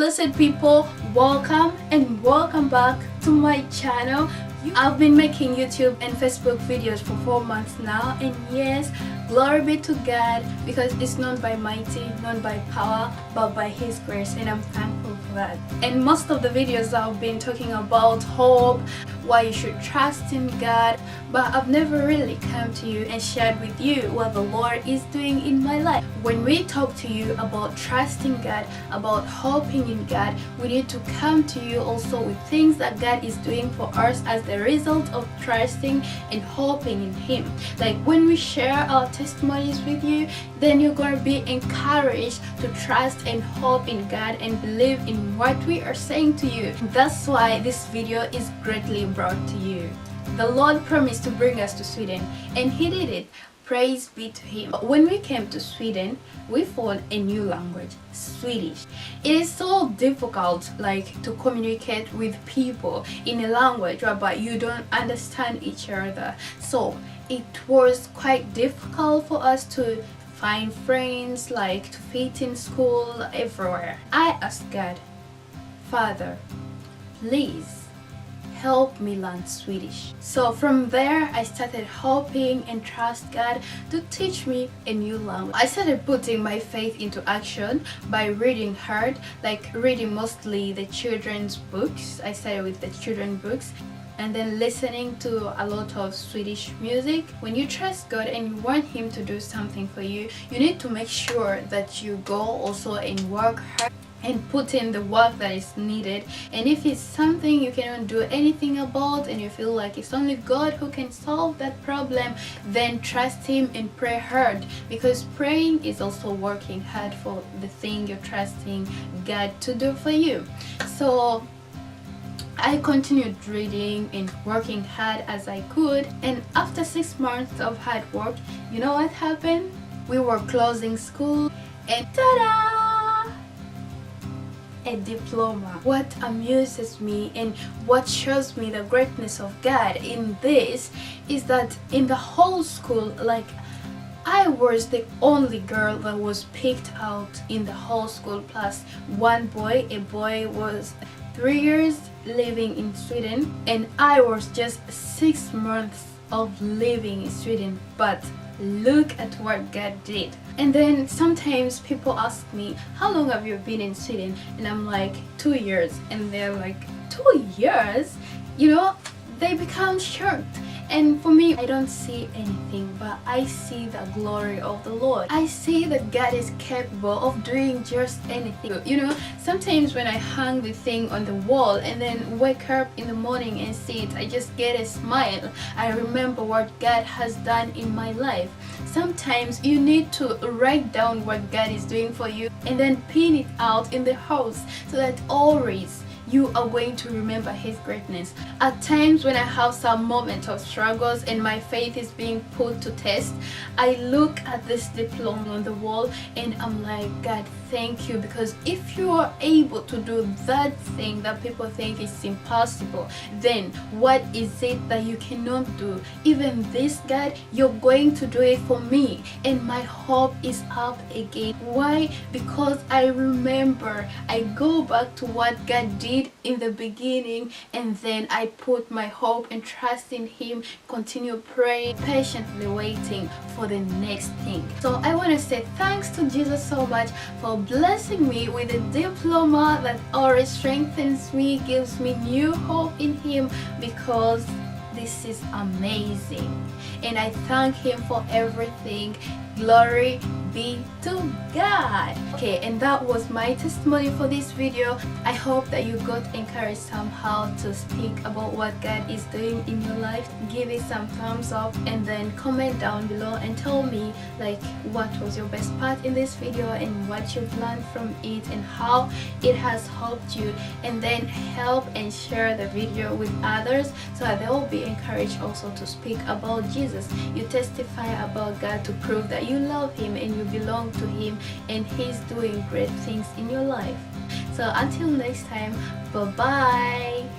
blessed people, welcome and welcome back to my channel. I've been making YouTube and Facebook videos for 4 months now, and yes, glory be to God, because it's not by mighty, not by power, but by His grace, and I'm thankful for that. And most of the videos I've been talking about hope, why you should trust in God, but I've never really come to you and shared with you what the Lord is doing in my life. When we talk to you about trusting God, about hoping in God, we need to come to you also with things that God is doing for us as the result of trusting and hoping in Him. Like when we share our testimonies with you, then you're going to be encouraged to trust and hope in God and believe in what we are saying to you. That's why this video is greatly brought to you. The Lord promised to bring us to Sweden, and He did it. Praise be to Him. When we came to Sweden, we found a new language, Swedish. It is so difficult to communicate with people in a language whereby you don't understand each other. So it was quite difficult for us to find friends, to fit in school, everywhere. I asked God, Father, please help me learn Swedish. So from there, I started hoping and trust God to teach me a new language. I started putting my faith into action by reading hard, reading mostly the children's books. I started with the children's books, and then listening to a lot of Swedish music. When you trust God and you want Him to do something for you, you need to make sure that you go also and work hard and put in the work that is needed. And if it's something you cannot do anything about and you feel like it's only God who can solve that problem, then trust Him and pray hard, because praying is also working hard for the thing you're trusting God to do for you. So I continued reading and working hard as I could, and after 6 months of hard work, you know what happened? We were closing school, and ta-da! A diploma. What amuses me and what shows me the greatness of God in this is that in the whole school, I was the only girl that was picked out in the whole school, plus one boy. A boy was 3 years living in Sweden, and I was just 6 months of living in Sweden. But look at what God did. And then sometimes people ask me, how long have you been in Sweden? And I'm like, 2 years. And they're like, 2 years? They become shocked. And for me, I don't see anything, but I see the glory of the Lord. I see that God is capable of doing just anything. Sometimes when I hang the thing on the wall and then wake up in the morning and see it, I just get a smile. I remember what God has done in my life. Sometimes you need to write down what God is doing for you and then pin it out in the house so that always you are going to remember His greatness. At times when I have some moments of struggles and my faith is being put to test, I look at this diploma on the wall and I'm like, God, thank you, because if you are able to do that thing that people think is impossible, then what is it that you cannot do? Even this, God, you're going to do it for me, and my hope is up again. Why? Because I remember, I go back to what God did in the beginning, and then I put my hope and trust in Him, continue praying, patiently waiting for the next thing. So I want to say thanks to Jesus so much for blessing me with a diploma that always strengthens me, gives me new hope in Him, because this is amazing. And I thank Him for everything. Glory be to God. Okay, and that was my testimony for this video. I hope that you got encouraged somehow to speak about what God is doing in your life. Give it some thumbs up and then comment down below and tell me what was your best part in this video and what you've learned from it and how it has helped you, and then help and share the video with others so that they will be encouraged also to speak about Jesus. You testify about God to prove that you love Him and you belong to Him, and He's doing great things in your life. So until next time, bye bye.